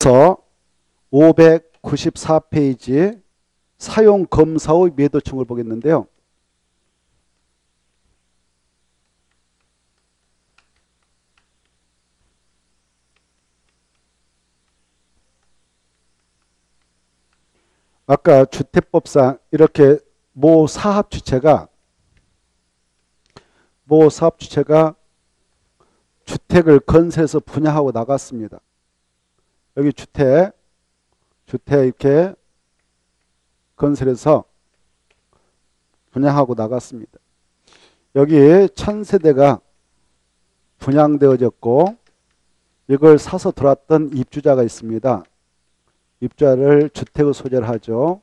그래서 594페이지 사용검사의 매도청을 보겠는데요. 아까 주택법상 이렇게 모 사업주체가 주택을 건설해서 분양하고 나갔습니다. 여기 주택 이렇게 건설해서 분양하고 나갔습니다. 여기 1000세대가 분양되어졌고 이걸 사서 들어왔던 입주자가 있습니다. 입주자를 주택의 소재를 하죠.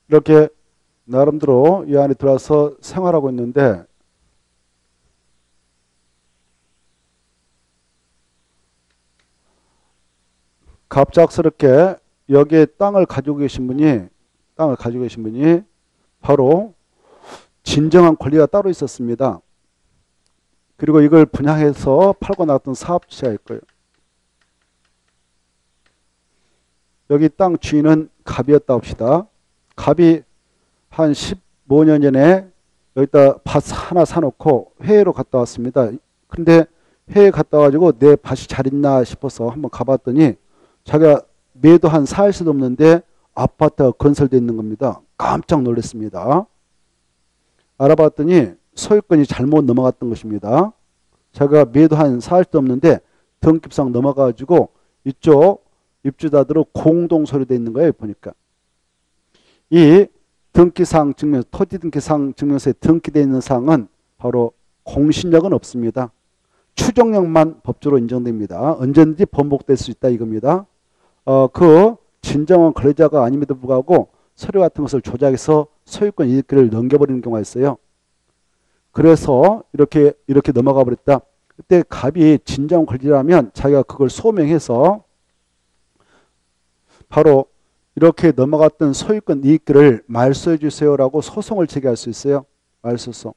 이렇게 나름대로 이 안에 들어와서 생활하고 있는데 갑작스럽게 여기에 땅을 가지고 계신 분이 바로 진정한 권리가 따로 있었습니다. 그리고 이걸 분양해서 팔고 나왔던 사업주체가 있고요. 여기 땅 주인은 갑이었다 합시다. 갑이 한 15년 전에 여기다 밭 하나 사놓고 회의로 갔다 왔습니다. 근데 회의에 갔다 와가지고 내 밭이 잘 있나 싶어서 한번 가봤더니 자기가 매도한 사일수도 없는데 아파트가 건설되어 있는 겁니다. 깜짝 놀랐습니다. 알아봤더니 소유권이 잘못 넘어갔던 것입니다. 자기가 매도한 사일수도 없는데 등기부상 넘어가가지고 이쪽 입주자들은 공동 소유되어 있는 거예요. 보니까 이 등기상 증명서, 토지 등기상 증명서에 등기되어 있는 사항은 바로 공신력은 없습니다. 추정력만 법적으로 인정됩니다. 언제든지 번복될 수 있다 이겁니다. 그 진정한 거래자가 아님에도 불구하고 서류 같은 것을 조작해서 소유권 이익을 넘겨버리는 경우가 있어요. 그래서 이렇게 넘어가 버렸다. 그때 갑이 진정한 권리라면 자기가 그걸 소명해서 바로 이렇게 넘어갔던 소유권 이익들을 말소해 주세요라고 소송을 제기할 수 있어요. 말소송.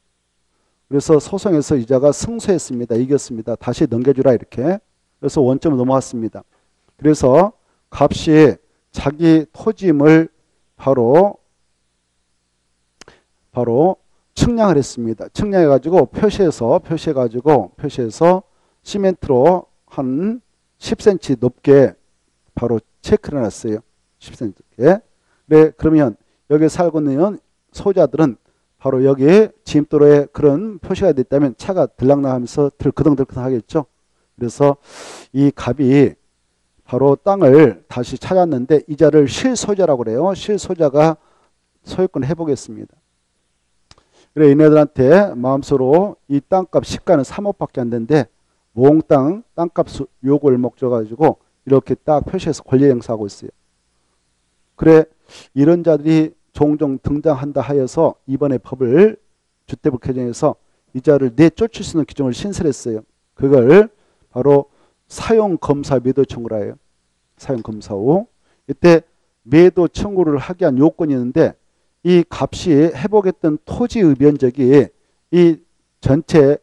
그래서 소송에서 이자가 승소했습니다. 이겼습니다. 다시 넘겨주라 이렇게. 그래서 원점으로 넘어갔습니다. 그래서 갑이 자기 토지임을 바로 측량을 했습니다. 측량해가지고 표시해서 시멘트로 한 10cm 높게 바로 체크를 해놨어요. 10cm 높게. 네, 그러면 여기 살고 있는 소유자들은 바로 여기 지임도로에 그런 표시가 됐다면 차가 들락날하면서 그덩들덩 하겠죠. 그래서 이 갑이 바로 땅을 다시 찾았는데 이자를 실소유자라고 그래요. 실소유자가 소유권을 해보겠습니다. 그래 얘네들한테 마음속으로 이 땅값 시가는 3억밖에 안 되는데 몽땅 땅값 요구를 목적가지고 이렇게 딱 표시해서 권리 행사하고 있어요. 그래 이런 자들이 종종 등장한다 하여서 이번에 법을 주택법 개정에서 이자를 내쫓을 수 있는 규정을 신설했어요. 그걸 바로 사용검사 매도 청구라 해요. 사용검사후. 이때 매도 청구를 하게 한 요건이 있는데 이 값이 회복했던 토지의 면적이 이 전체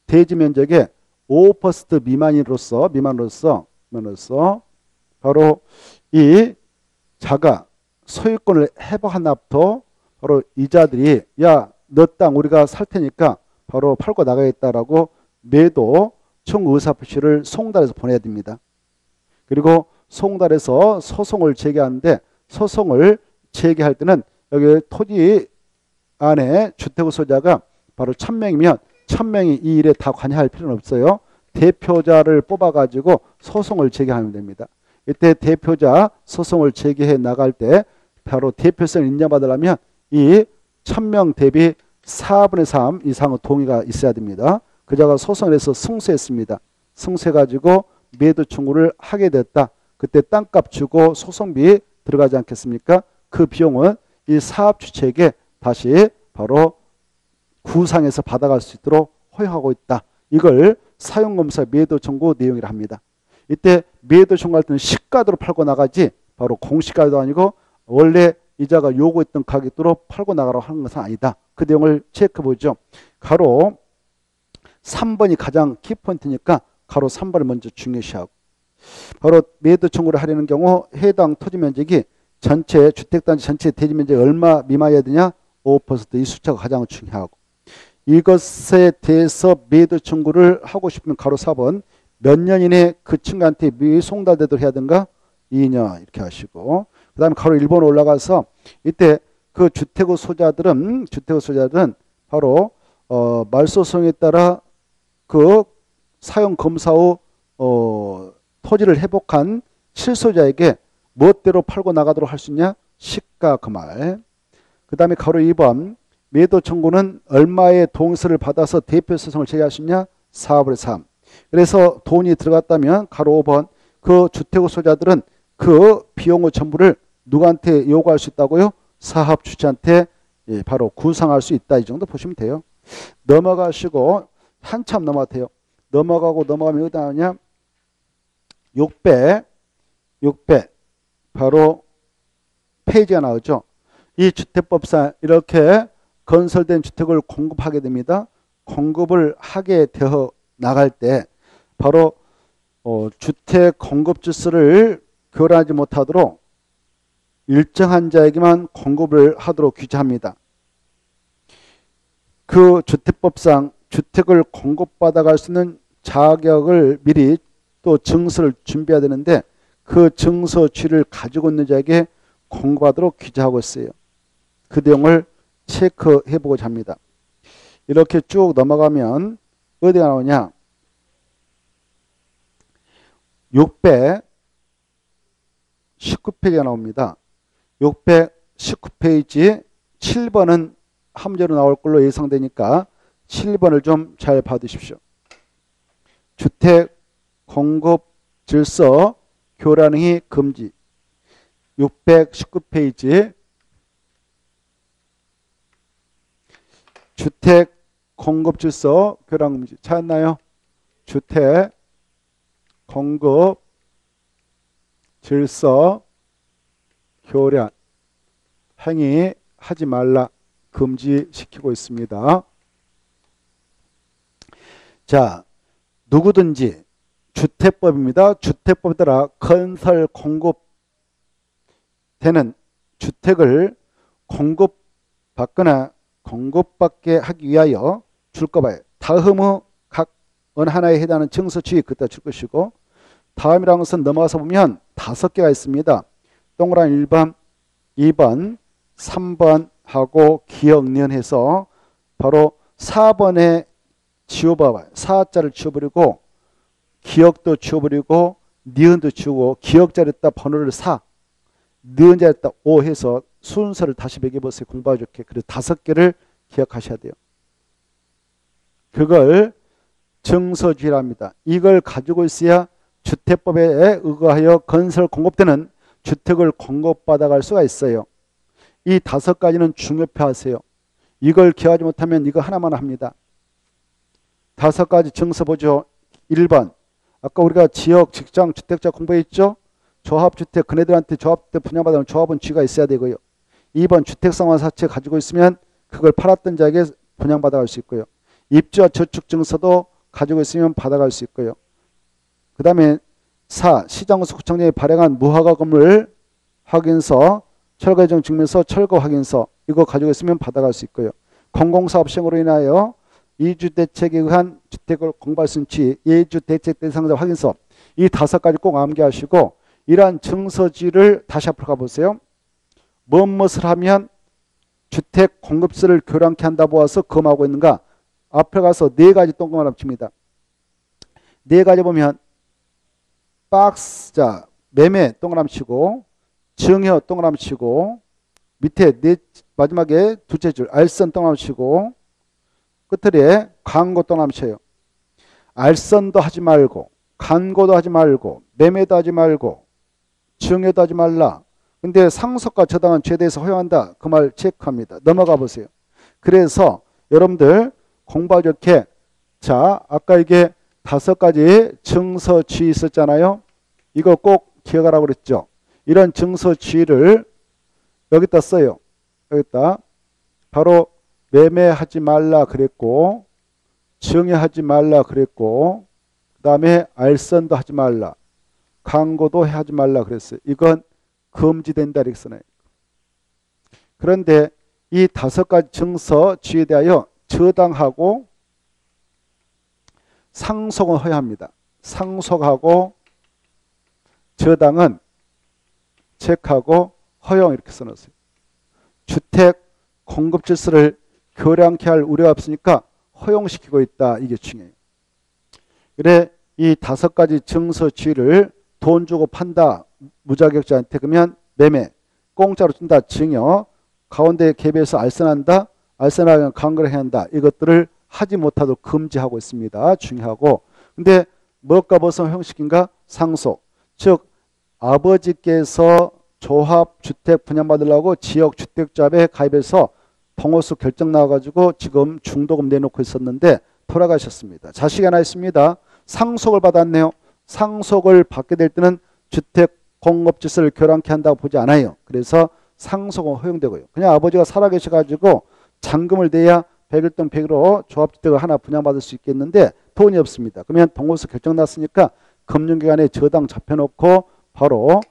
대지 면적의 5% 미만으로서 바로 이 자가 소유권을 회복한 앞부터 바로 이자들이 야, 너 땅 우리가 살 테니까 바로 팔고 나가겠다라고 매도 청구 의사표시를 송달해서 보내야 됩니다. 그리고 송달해서 소송을 제기하는데 소송을 제기할 때는 여기 토지 안에 주택의 소유자가 바로 1000명이면 1000명이 이 일에 다 관여할 필요는 없어요. 대표자를 뽑아가지고 소송을 제기하면 됩니다. 이때 대표자 소송을 제기해 나갈 때 바로 대표성을 인정받으려면 이 1000명 대비 4분의 3 이상의 동의가 있어야 됩니다. 그자가 소송을 해서 승소했습니다. 승소해가지고 매도 청구를 하게 됐다. 그때 땅값 주고 소송비 들어가지 않겠습니까? 그 비용은 이 사업주체에게 다시 바로 구상해서 받아갈 수 있도록 허용하고 있다. 이걸 사용검사 매도 청구 내용이라 합니다. 이때 매도 청구할 때는 시가대로 팔고 나가지 바로 공시가도 아니고 원래 이자가 요구했던 가격대로 팔고 나가라고 하는 것은 아니다. 그 내용을 체크해 보죠. 가로 3번이 가장 키포인트니까 가로 3번을 먼저 중요시하고 바로 매도 청구를 하려는 경우 해당 토지 면적이 전체 주택단지 전체 대지 면적이 얼마 미만이어야 되냐? 5%이 숫자가 가장 중요하고 이것에 대해서 매도 청구를 하고 싶으면 가로 4번 몇 년 이내 그 친구한테 미송달되도록 해야 되는가? 2년 이렇게 하시고 그 다음에 가로 1번 올라가서 이때 그 주택의 소자들은 바로 말소송에 따라 그 사용 검사 후 토지를 회복한 실소자에게 무엇대로 팔고 나가도록 할 수 있냐? 시가 그 말. 그 다음에 가로 2번 매도 청구는 얼마의 동의서를 받아서 대표 소송을 제기할 수 있냐? 4분의 3. 그래서 돈이 들어갔다면 가로 5번 그 주택의 소자들은 그 비용의 전부를 누구한테 요구할 수 있다고요? 사업 주체한테 바로 구상할 수 있다. 이 정도 보시면 돼요. 넘어가시고 한참 넘어가요. 넘어가면 어디다 하냐? 600 바로 페이지가 나오죠. 이 주택법상 이렇게 건설된 주택을 공급하게 됩니다. 공급을 하게 되어 나갈 때 바로 주택 공급 질서를 교란하지 못하도록 일정한 자에게만 공급을 하도록 규제합니다. 그 주택법상 주택을 공급받아갈 수 있는 자격을 미리 또 증서를 준비해야 되는데 그 증서 취를 가지고 있는 자에게 공급하도록 규제하고 있어요. 그 내용을 체크해 보고자 합니다. 이렇게 쭉 넘어가면 어디가 나오냐? 619페이지가 나옵니다. 619페이지 7번은 함재로 나올 걸로 예상되니까 7번을 좀 잘 봐두십시오. 주택 공급 질서 교란 행위 금지 619페이지 주택 공급 질서 교란 금지 찾았나요? 주택 공급 질서 교란 행위 하지 말라 금지시키고 있습니다. 자, 누구든지 주택법입니다. 주택법에 따라 건설 공급되는 주택을 공급받거나 공급받게 하기 위하여 줄 거봐요. 다음의 각 어느 하나에 해당하는 증서취 그때 줄 것이고 다음이라는 것은 넘어가서 보면 5개가 있습니다. 동그라미 1번, 2번, 3번 하고 기억니은해서 바로 4번에 지워봐봐요. 4자를 지워버리고 기억도 지워버리고 니은도 지우고 기억자리에다 번호를 4 니은자리에다 5 해서 순서를 다시 매겨보세요. 공부하기 좋게. 그래서 5개를 기억하셔야 돼요. 그걸 증서주의라 합니다. 이걸 가지고 있어야 주택법에 의거하여 건설 공급되는 주택을 공급받아갈 수가 있어요. 이 5가지는 중요표 하세요. 이걸 기억하지 못하면 이거 하나만 합니다. 5가지 증서 보죠. 1번 아까 우리가 지역, 직장, 주택자 공부했죠. 조합주택, 그네들한테 조합주택 분양받으면 조합은 쥐가 있어야 되고요. 2번 주택상환사채 가지고 있으면 그걸 팔았던 자에게 분양받아갈 수 있고요. 입주와 저축증서도 가지고 있으면 받아갈 수 있고요. 그 다음에 4. 시장구청장이 발행한 무허가 건물 확인서, 철거예정 증명서, 철거 확인서 이거 가지고 있으면 받아갈 수 있고요. 공공사업 시행으로 인하여 이주대책에 의한 주택을 공부할 수 있는 지 예주대책 대상자 확인서 이 5가지 꼭 암기하시고 이러한 증서지를 다시 앞으로 가보세요. 무엇을 하면 주택 공급세를 교량케 한다 보아서 검하고 있는가? 앞에 가서 4가지 동그라미 합칩니다. 4가지 보면 박스, 자, 매매 동그라미 치고 증여 동그라미 치고 밑에 마지막에 두째 줄 알선 동그라미 치고 끝에 광고 동그라미 쳐요. 알선도 하지 말고 광고도 하지 말고 매매도 하지 말고 증여도 하지 말라. 근데 상속과 저당은 죄대에서 허용한다. 그 말 체크합니다. 넘어가 보세요. 그래서 여러분들 공부하기 좋게 자 아까 이게 5가지 증서주의 있었잖아요. 이거 꼭 기억하라고 그랬죠. 이런 증서주의를 여기다 써요. 여기다 바로 매매하지 말라 그랬고 증여하지 말라 그랬고 그 다음에 알선도 하지 말라. 광고도 하지 말라 그랬어요. 이건 금지된다 이렇게 써놔요. 그런데 이 5가지 증서 지에 대하여 저당하고 상속은 허용합니다. 상속하고 저당은 체크하고 허용 이렇게 써놨어요. 주택 공급 질서를 교량케 할 우려가 없으니까 허용시키고 있다. 이게 중요해요. 그래 이 5가지 증서 지위를 돈 주고 판다. 무자격자한테 그러면 매매, 공짜로 준다. 증여, 가운데 갭에서 알선한다. 알선하면 강거를 해야 한다. 이것들을 하지 못하도록 금지하고 있습니다. 중요하고. 근데 뭐가 벗어 허용시킨가? 상속. 즉 아버지께서 조합주택 분양받으려고 지역주택조합에 가입해서 동호수 결정 나와가지고 지금 중도금 내놓고 있었는데 돌아가셨습니다. 자식이 하나 있습니다. 상속을 받았네요. 상속을 받게 될 때는 주택 공급 질서를 교량케 한다고 보지 않아요. 그래서 상속은 허용되고요. 그냥 아버지가 살아계셔가지고 잔금을 내야 100일 100으로 조합주택을 하나 분양받을 수 있겠는데 돈이 없습니다. 그러면 동호수 결정 났으니까 금융기관에 저당 잡혀놓고 바로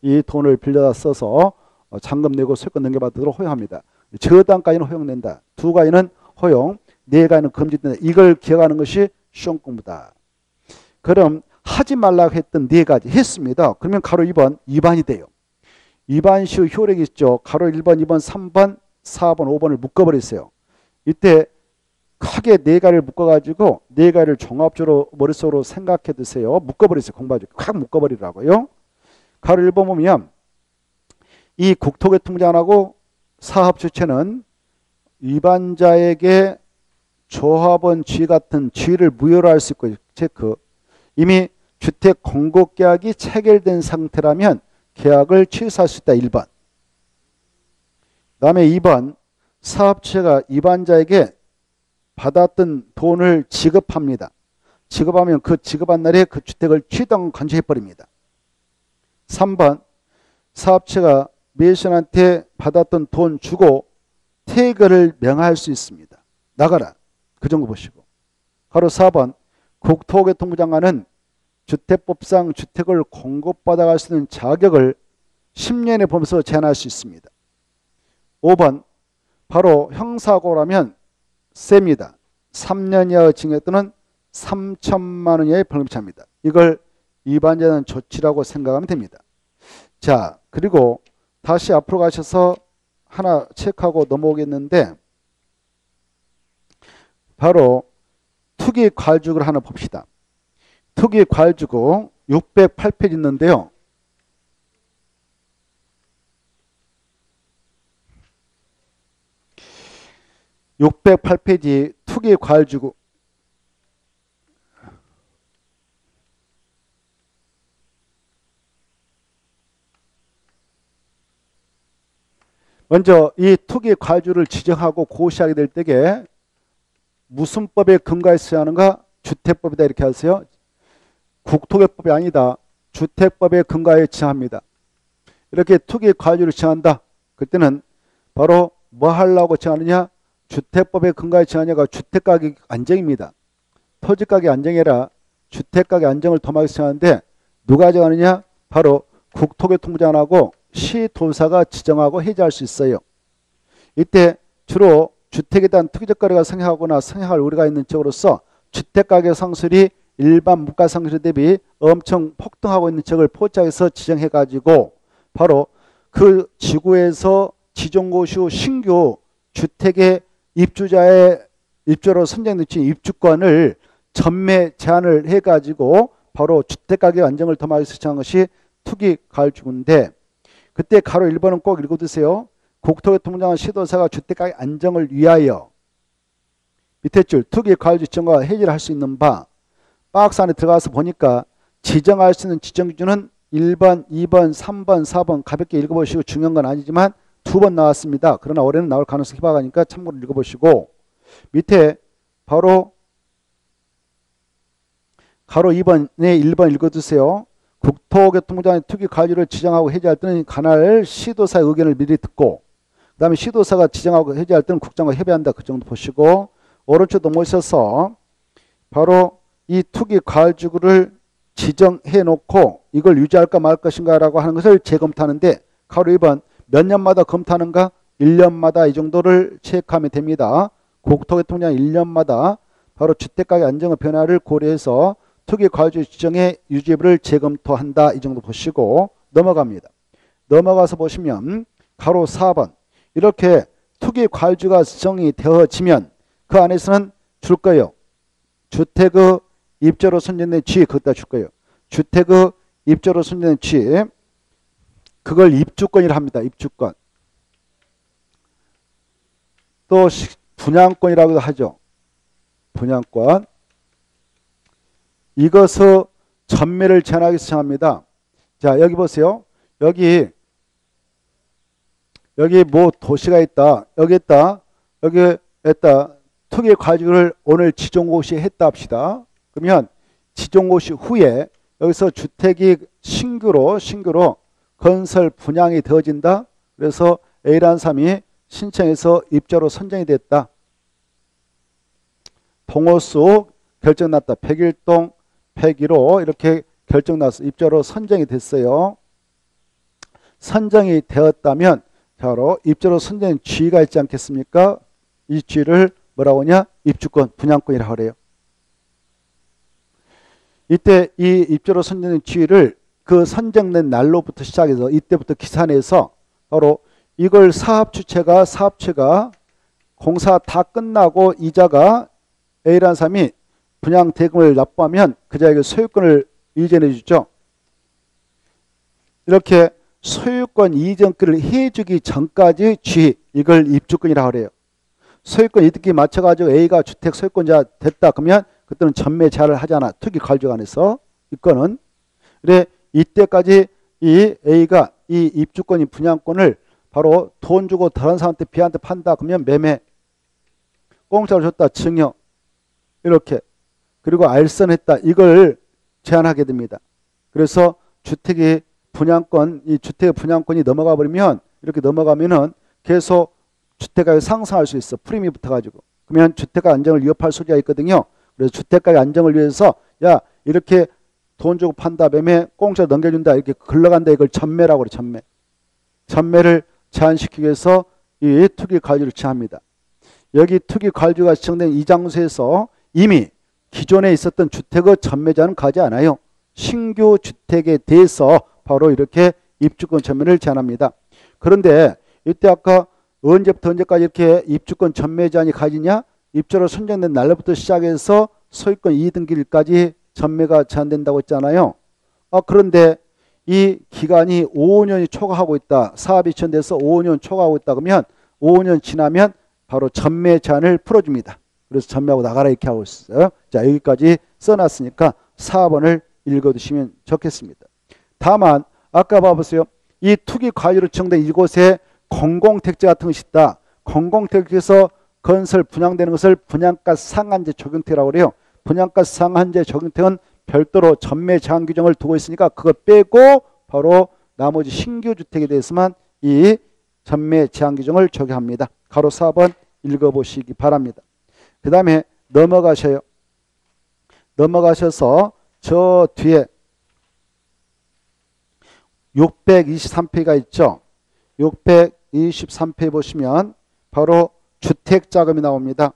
이 돈을 빌려다 써서 잔금 내고 소유권 넘겨받도록 허용합니다. 저당까지는 허용된다. 2가지는 허용, 4가지는 금지된다. 이걸 기억하는 것이 시험 공부다. 그럼 하지 말라고 했던 4가지 했습니다. 그러면 가로 2번 위반이 돼요. 위반시효 효력이 있죠. 가로 1번, 2번, 3번, 4번, 5번을 묶어버렸어요. 이때 크게 4가지를 묶어가지고 4가지를 종합적으로 머릿속으로 생각해 두세요. 묶어버리세요. 공부하죠. 확 묶어버리라고요. 가로 1번 보면 이 국토교통부장하고 사업주체는 위반자에게 조합원 지위 같은 지위를 무효로 할 수 있고 체크. 이미 주택 공급 계약이 체결된 상태라면 계약을 취소할 수 있다. 1번. 그 다음에 2번 사업체가 위반자에게 받았던 돈을 지급합니다. 지급하면 그 지급한 날에 그 주택을 취득 간주해버립니다. 3번 사업체가 매수인한테 받았던 돈 주고 퇴거를 명할 수 있습니다. 나가라. 그 정도 보시고. 바로 4번 국토교통부 장관은 주택법상 주택을 공급받아갈 수 있는 자격을 10년에 보면서 제한할 수 있습니다. 5번 바로 형사고라면 셉니다. 3년 이하의 징역 또는 3천만 원 이하의 벌금이 찹니다. 이걸 위반자는 조치라고 생각하면 됩니다. 자, 그리고 다시 앞으로 가셔서 하나 체크하고 넘어오겠는데 바로 투기 과일주구를 하나 봅시다. 투기 과일주구 608페이지 있는데요. (608페이지) 투기 과일주구 먼저 이 투기 과일주를 지정하고 고시하게 될 때에 무슨 법에 근거해서 하는가? 주택법이다 이렇게 하세요. 국토교법이 아니다. 주택법에 근거하여 지정합니다. 이렇게 투기 과일주를 지정한다. 그때는 바로 뭐 하려고 지정하느냐? 주택법에 근거하여 지정하냐가 주택가격 안정입니다. 토지가격 안정해라. 주택가격 안정을 도모하기 지정하는데 누가 정하느냐? 바로 국토교통부 장관하고 시도사가 지정하고 해제할 수 있어요. 이때 주로 주택에 대한 투기적 거래가 성행하거나 성행할 우려가 있는 쪽으로서 주택가격 상승이 일반 물가 상승 대비 엄청 폭등하고 있는 쪽을 포착해서 지정해가지고 바로 그 지구에서 지정고시 후 신규 주택의 입주로 선정된 입주권을 전매 제한을 해가지고 바로 주택가격 안정을 도모하기 위해서 지정한 것이 투기 과일주구인데 그때 가로 1번은 꼭 읽어두세요. 국토교통부장관 시도사가 주택가격 안정을 위하여 밑에 줄 투기 과일주 지정과 해지를 할 수 있는 바 박스 안에 들어가서 보니까 지정할 수 있는 지정 기준은 1번, 2번, 3번, 4번 가볍게 읽어보시고 중요한 건 아니지만 2번 나왔습니다. 그러나 올해는 나올 가능성이 희박하니까 참고로 읽어보시고 밑에 바로 가로 2번에 1번 읽어두세요. 국토교통부장관이 투기 과일주를 지정하고 해제할 때는 관할 시도사의 의견을 미리 듣고 그 다음에 시도사가 지정하고 해제할 때는 국장과 협의한다. 그 정도 보시고 오른쪽 넘어오셔서 바로 이 투기 과열지구를 지정해 놓고 이걸 유지할까 말 것인가 라고 하는 것을 재검토하는데 가로 2번 몇 년마다 검토하는가? 1년마다 이 정도를 체크하면 됩니다. 국토교통부장 1년마다 바로 주택가격 안정의 변화를 고려해서 투기 과열지구 지정의 유지 여부를 재검토한다. 이 정도 보시고 넘어갑니다. 넘어가서 보시면 가로 4번 이렇게 투기 과열지구가 지정이 되어지면 그 안에서는 줄 거예요. 주택의 입주로 선정된 지위 그것다 줄 거예요. 주택의 입주로 선정된 지위 그걸 입주권이라 합니다. 입주권. 또 분양권이라고도 하죠. 분양권. 이것의 전매를 제한하기 위해서 정합니다. 자, 여기 보세요. 여기 뭐 도시가 있다. 여기 있다. 여기 있다. 투기 과열지구를 오늘 지정고시 했다 합시다. 그러면 지정고시 후에 여기서 주택이 신규로 건설 분양이 되어진다. 그래서 A라는 사람이 신청해서 입주로 선정이 됐다. 동호수 결정났다. 101동 101호 이렇게 결정났어. 입주로 선정이 됐어요. 선정이 되었다면 바로 입주로 선정된 지위가 있지 않겠습니까? 이 지위를 뭐라고 하냐? 입주권, 분양권이라고 그래요. 이때 이 입주로 선정된 지위를 그 선정된 날로부터 시작해서 이때부터 기산해서 바로 이걸 사업주체가 공사 다 끝나고 이자가 A라는 사람이 분양 대금을 납부하면 그 자에게 소유권을 이전해 주죠. 이렇게 소유권 이전권을 해주기 전까지 지위 이걸 입주권이라고 그래요. 소유권 이득기 맞춰가지고 A가 주택 소유권자 됐다 그러면 그때는 전매 제한을 하잖아. 투기 과열지구 안에서 이 건은. 그래 이때까지 이 A가 이 입주권이 분양권을 바로 돈 주고 다른 사람한테 B한테 판다 그러면 매매. 공짜로 줬다 증여. 이렇게. 그리고 알선했다. 이걸 제한하게 됩니다. 그래서 주택의 분양권, 이 주택의 분양권이 넘어가 버리면 이렇게 넘어가면은 계속 주택가격이 상승할 수 있어. 프리미엄이 붙어가지고. 그러면 주택가 안정을 위협할 소지가 있거든요. 그래서 주택가격 안정을 위해서 야 이렇게 돈 주고 판다 매매 공짜로 넘겨준다 이렇게 흘러간다 이걸 전매라고 그래. 전매. 전매를 제한시키기 위해서 이 투기 과열지구를 제한합니다. 여기 투기 과열지구가 지정된 이 장소에서 이미 기존에 있었던 주택의 전매자는 가지 않아요. 신규 주택에 대해서 바로 이렇게 입주권 전매를 제한합니다. 그런데 이때 아까 언제부터 언제까지 이렇게 입주권 전매 제한이 가지냐? 입주로 선정된 날로부터 시작해서 소유권 이등기일까지 전매가 제한된다고 했잖아요. 그런데 이 기간이 5년이 초과하고 있다. 사업이 지연돼서 5년 초과하고 있다. 그러면 5년 지나면 바로 전매 제한을 풀어줍니다. 그래서 전매하고 나가라 이렇게 하고 있어요. 자, 여기까지 써놨으니까 4번을 읽어두시면 좋겠습니다. 다만 아까 봐보세요. 이 투기 과열지구로 지정된 이곳에 공공택지 같은 것이 있다. 공공택지에서 건설 분양되는 것을 분양가 상한제 적용택이라고 그래요. 분양가 상한제 적용택은 별도로 전매 제한 규정을 두고 있으니까 그거 빼고 바로 나머지 신규 주택에 대해서만 이 전매 제한 규정을 적용합니다. 가로 4번 읽어보시기 바랍니다. 그 다음에 넘어가셔요. 넘어가셔서 저 뒤에 623페이지가 있죠. 623페이지 보시면 바로 주택자금이 나옵니다.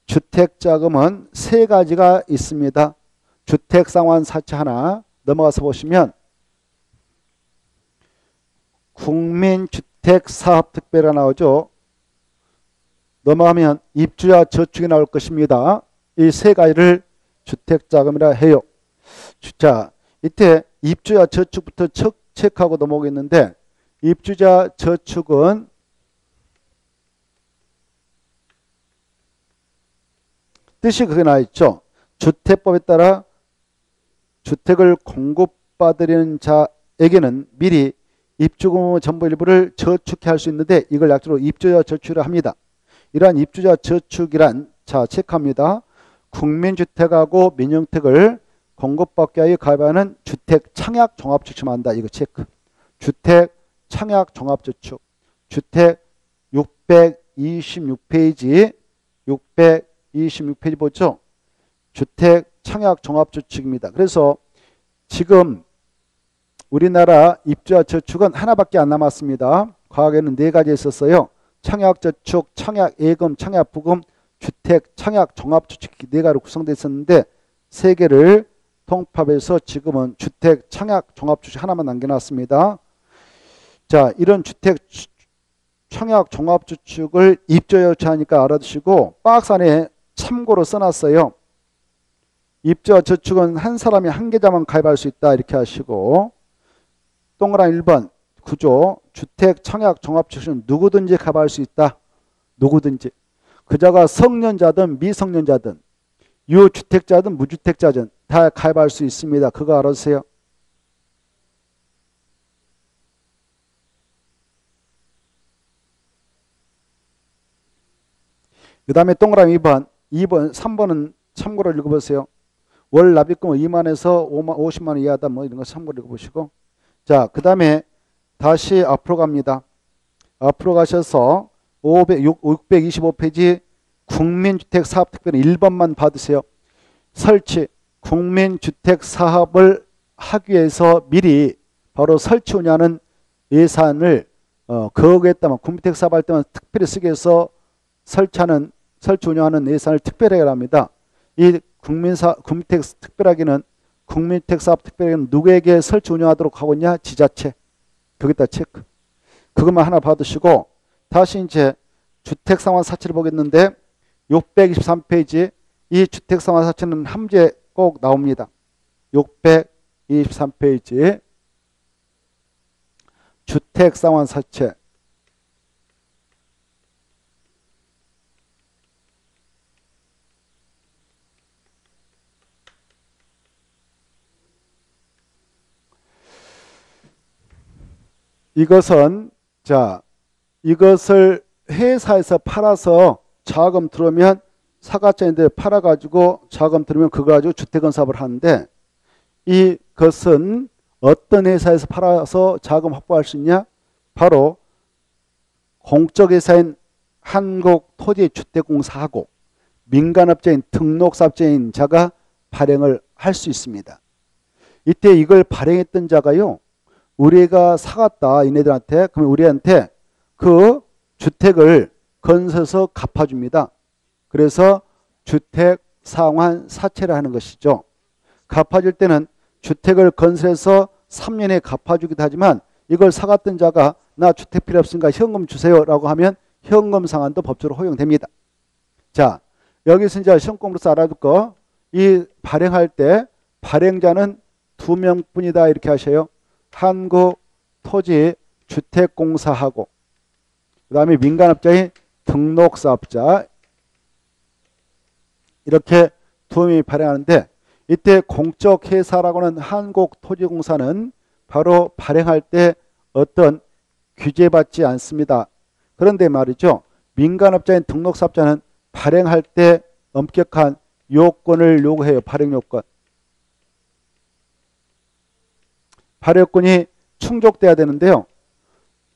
주택자금은 세 가지가 있습니다. 주택상환사채 하나 넘어가서 보시면 국민주택사업특별회가 나오죠. 넘어가면 입주자 저축이 나올 것입니다. 이 세 가지를 주택자금이라 해요. 자, 이때 입주자 저축부터 체크하고 넘어오겠는데 입주자 저축은 뜻이 그게 나와 있죠. 주택법에 따라 주택을 공급받으려는 자에게는 미리 입주금 전부 일부를 저축해 할 수 있는데 이걸 약자로 입주자 저축이라 합니다. 이러한 입주자 저축이란 자 체크합니다. 국민주택하고 민영택을 공급받기 위하여 가입하는 주택 청약 종합저축만 한다. 이거 체크. 주택 청약 종합저축. 주택 626페이지 보죠. 주택 청약 종합저축입니다. 그래서 지금 우리나라 입주와 저축은 하나밖에 안 남았습니다. 과거에는 4가지 있었어요. 청약저축, 청약예금, 청약부금, 주택, 청약종합저축 4가지로 구성되어 있었는데 3개를 통합해서 지금은 주택, 청약종합저축 하나만 남겨놨습니다. 자, 이런 주택, 청약종합저축을 입주여주하니까 알아두시고 박스 안에 참고로 써놨어요. 입주와 저축은 한 사람이 한 계좌만 가입할 수 있다 이렇게 하시고, 동그라미 1번 구조 주택 청약 종합저축은 누구든지 가입할 수 있다. 누구든지. 그자가 성년자든 미성년자든 유주택자든 무주택자든 다 가입할 수 있습니다. 그거 알아주세요. 그 다음에 동그라미 2번 3번은 참고로 읽어보세요. 월 납입금은 2만에서 50만 원 이하다 뭐 이런 거 참고로 읽어보시고, 자, 그 다음에 다시 앞으로 갑니다. 앞으로 가셔서 625페이지 국민주택사업특별히 1번만 받으세요. 설치, 국민주택사업을 하기 위해서 미리 바로 설치 운영하는 예산을 거기에 따면 국민주택사업 할 때만 특별히 쓰기 위해서 설치 운영하는 예산을 특별하게 합니다. 이 국민주택 특별하기는 국민주택사업 특별하기는 누구에게 설치 운영하도록 하고 있냐? 지자체. 거기다 체크. 그것만 하나 받으시고 다시 이제 주택상환 사치를 보겠는데 623페이지 이 주택상환 사치는 함재 꼭 나옵니다. 623페이지 주택상환 사채. 이것은 자, 이것을 회사에서 팔아서 자금 들어오면 사가자인들 팔아가지고 자금 들어오면 그거 가지고 주택건사업을 하는데, 이것은 어떤 회사에서 팔아서 자금 확보할 수 있냐? 바로 공적회사인 한국토지주택공사하고 민간업자인 등록사업자인 자가 발행을 할 수 있습니다. 이때 이걸 발행했던 자가요, 우리가 사갔다 이네들한테, 그러면 우리한테 그 주택을 건설해서 갚아줍니다. 그래서 주택 상환 사채를 하는 것이죠. 갚아줄 때는 주택을 건설해서 3년에 갚아주기도 하지만 이걸 사갔던 자가 나 주택 필요 없으니까 현금 주세요 라고 하면 현금 상환도 법적으로 허용됩니다. 자, 여기서 이제 시험 공부로서 알아둘 거, 이 발행할 때 발행자는 2명뿐이다 이렇게 하셔요. 한국토지주택공사하고 그 다음에 민간업자인 등록사업자, 이렇게 2명이 발행하는데, 이때 공적회사라고는 한국토지공사는 바로 발행할 때 어떤 규제받지 않습니다. 그런데 말이죠, 민간업자인 등록사업자는 발행할 때 엄격한 요건을 요구해요. 발행요건. 발행요건이 충족돼야 되는데요.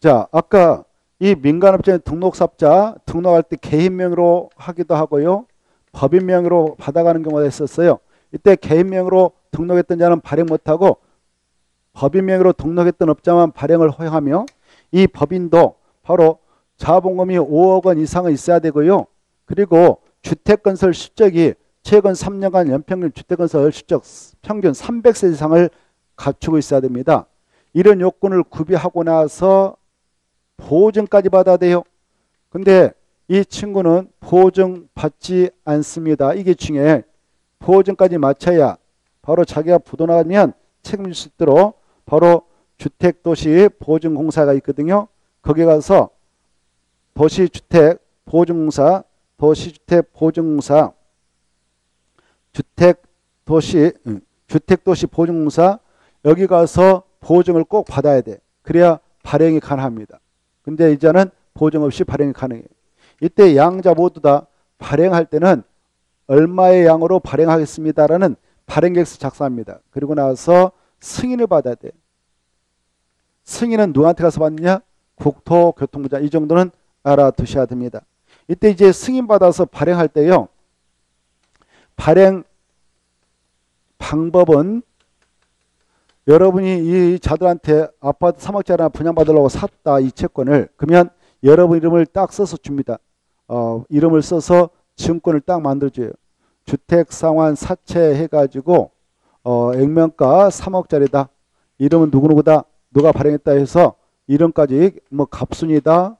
자, 아까 이 민간업자인 등록사업자 등록할 때 개인명으로 하기도 하고요, 법인명으로 받아가는 경우가 있었어요. 이때 개인명으로 등록했던 자는 발행 못하고 법인명으로 등록했던 업자만 발행을 허용하며, 이 법인도 바로 자본금이 5억 원 이상은 있어야 되고요, 그리고 주택건설 실적이 최근 3년간 연평균 주택건설 실적 평균 300세 이상을 갖추고 있어야 됩니다. 이런 요건을 구비하고 나서 보증까지 받아야 돼요. 근데 이 친구는 보증 받지 않습니다. 이게 중요해. 보증까지 마쳐야 바로 자기가 부도나가면 책임질 수 있도록 바로 주택도시보증공사가 있거든요. 거기 가서 도시주택보증공사, 주택도시보증공사 여기 가서 보증을 꼭 받아야 돼. 그래야 발행이 가능합니다. 근데 이제는 보증 없이 발행이 가능해요. 이때 양자 모두 다 발행할 때는 얼마의 양으로 발행하겠습니다라는 발행계획서 작성합니다. 그리고 나서 승인을 받아야 돼. 승인은 누구한테 가서 받느냐? 국토교통부자. 이 정도는 알아두셔야 됩니다. 이때 이제 승인 받아서 발행할 때요, 발행 방법은 여러분이 이 자들한테 아파트 3억짜리 분양받으려고 샀다 이 채권을. 그러면 여러분 이름을 딱 써서 줍니다. 이름을 써서 증권을 딱 만들어줘요. 주택상환 사채 해가지고 액면가 3억짜리다. 이름은 누구누구다. 누가 발행했다 해서 이름까지 뭐 갑순이다.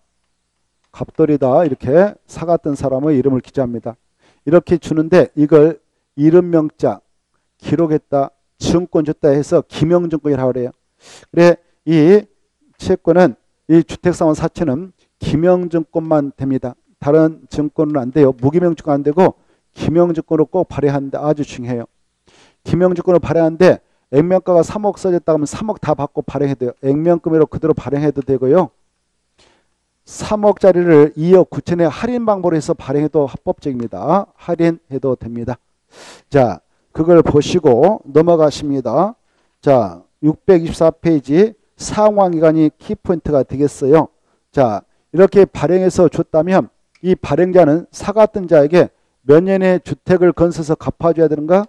갑돌이다. 이렇게 사갔던 사람의 이름을 기재합니다. 이렇게 주는데 이걸 이름명자 기록했다. 증권 줬다 해서 기명증권이라고 그래요. 그래 이 채권은 이 주택상환 사채는 기명증권만 됩니다. 다른 증권은 안 돼요. 무기명증권 안 되고 기명증권으로 꼭 발행하는데 아주 중요해요. 기명증권으로 발행하는데 액면가가 3억 써졌다 하면 3억 다 받고 발행해도 돼요. 액면금으로 그대로 발행해도 되고요. 3억짜리를 2억 9천에 할인 방법으로 해서 발행해도 합법적입니다. 할인해도 됩니다. 자, 그걸 보시고 넘어가십니다. 자, 624페이지 상환기간이 키포인트가 되겠어요. 자, 이렇게 발행해서 줬다면 이 발행자는 사갔던 자에게 몇 년의 주택을 건설해서 갚아줘야 되는가?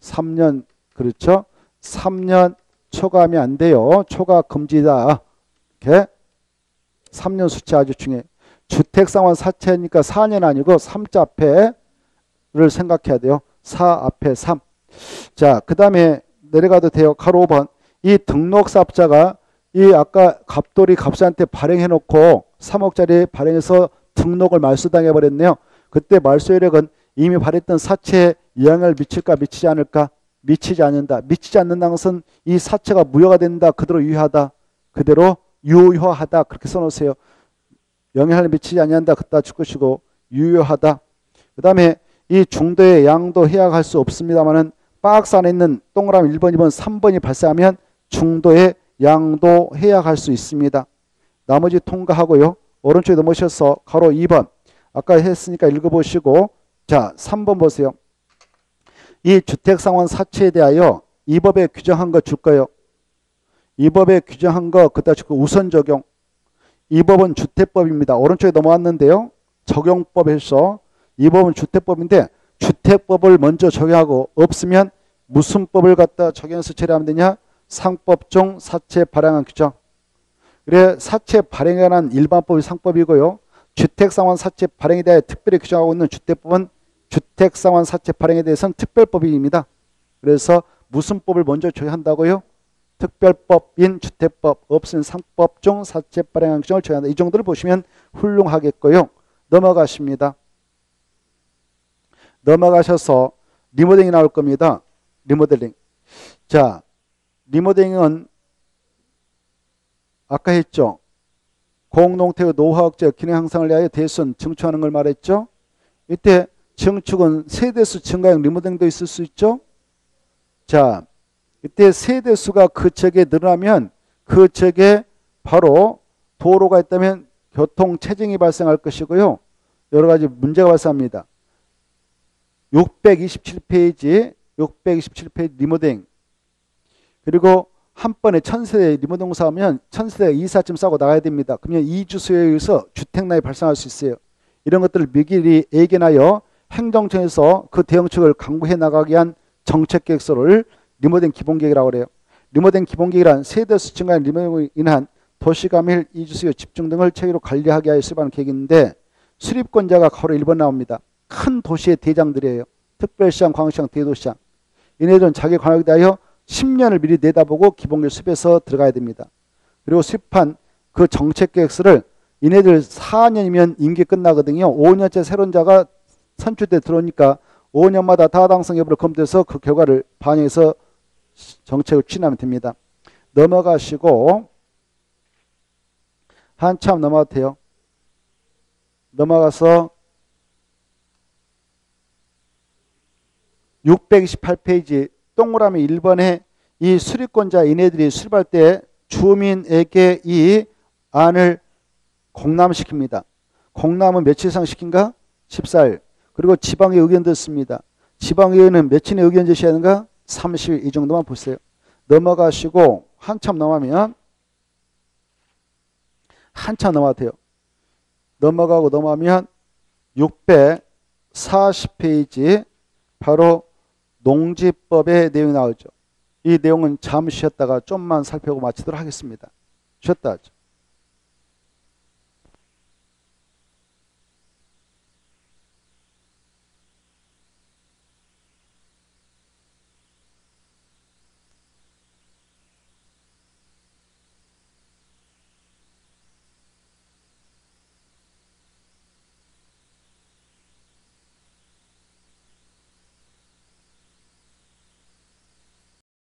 3년. 그렇죠? 3년 초과하면 안 돼요. 초과 금지다. 이렇게 3년 수치 아주 중요해. 주택상환 사채니까 4년 아니고 3자 앞에를 생각해야 돼요. 4 앞에 3. 자, 그 다음에 내려가도 돼요. 가로 5번. 이 등록사업자가 이 아까 갑돌이 갑수한테 발행해놓고 3억짜리 발행해서 등록을 말소당해버렸네요. 그때 말소이력은 이미 발행했던 사채에 영향을 미칠까 미치지 않을까? 미치지 않는다. 미치지 않는다는 것은 이 사채가 무효가 된다. 그대로 유효하다. 그대로 유효하다. 그렇게 써놓으세요. 영향을 미치지 않는다. 그따 줄 것이고 유효하다. 그 다음에 이 중도에 양도 해약할 수 없습니다만은 박스 안에 있는 동그라미 1번, 2번, 3번이 발생하면 중도에 양도 해약할 수 있습니다. 나머지 통과하고요. 오른쪽에 넘으셔서 가로 2번. 아까 했으니까 읽어보시고 자 3번 보세요. 이 주택상환 사채에 대하여 이 법에 규정한 거 줄 거예요. 이 법에 규정한 거 그다 줄 거 우선 적용. 이 법은 주택법입니다. 오른쪽에 넘어왔는데요. 적용법에서 이 법은 주택법인데 주택법을 먼저 적용하고 없으면 무슨 법을 갖다 적용해서 처리하면 되냐? 상법중 사채 발행한 규정. 그래 사채 발행에 관한 일반법이 상법이고요. 주택상환 사채 발행에 대해 특별히 규정하고 있는 주택법은 주택상환 사채 발행에 대해서는 특별법입니다. 그래서 무슨 법을 먼저 적용한다고요? 특별법인 주택법 없으면 상법중 사채 발행한 규정을 적용한다. 이 정도를 보시면 훌륭하겠고요. 넘어가십니다. 넘어가셔서 리모델링이 나올 겁니다. 리모델링. 자, 리모델링은 아까 했죠. 공동택의 노후화학적 기능 향상을 위하여 대선 증축하는 걸 말했죠. 이때 증축은 세대수 증가형 리모델링도 있을 수 있죠. 자, 이때 세대수가 그 척에 늘어나면 그 척에 바로 도로가 있다면 교통 체증이 발생할 것이고요. 여러 가지 문제가 발생합니다. 627페이지 리모델링. 그리고 한 번에 1000세대 리모델링 사하면 1000세대 이사쯤 싸고 나가야 됩니다. 그러면 이주소에 의해서 주택난이 발생할 수 있어요. 이런 것들을 미리 예견하여 행정청에서 그 대응책을 강구해 나가기 위한 정책계획서를 리모델링 기본계획이라고 그래요. 리모델링 기본계획이란 세대수 증가한 리모델링으로 인한 도시감일 이주수요 집중 등을 체계로 관리하기 위하여 수립하는 계획인데 수립권자가 가로 1번 나옵니다. 큰 도시의 대장들이에요. 특별시장, 광역시장, 대도시장. 이네들은 자기 관역에 대하여 10년을 미리 내다보고 기본계획 수립해서 들어가야 됩니다. 그리고 수립한 그 정책계획서를 이네들 4년이면 임기 끝나거든요. 5년째 새로운 자가 선출돼 들어오니까 5년마다 타당성 여부를 검토해서 그 결과를 반영해서 정책을 추진하면 됩니다. 넘어가시고 한참 넘어가도 돼요. 넘어가서 628페이지 동그라미 1번에 이 수립권자 이네들이 수립할 때 주민에게 이 안을 공람시킵니다. 공람은 며칠 이상 시킨가? 14일. 그리고 지방의 의견 듣습니다. 지방의회는 며칠의 의견 제시해야 하는가? 30일. 이 정도만 보세요. 넘어가시고 한참 넘어가면 한참 넘어가도 돼요. 넘어가고 넘어가면 640페이지 바로 농지법의 내용이 나오죠. 이 내용은 잠시 쉬었다가 좀만 살펴보고 마치도록 하겠습니다. 쉬었다 하죠.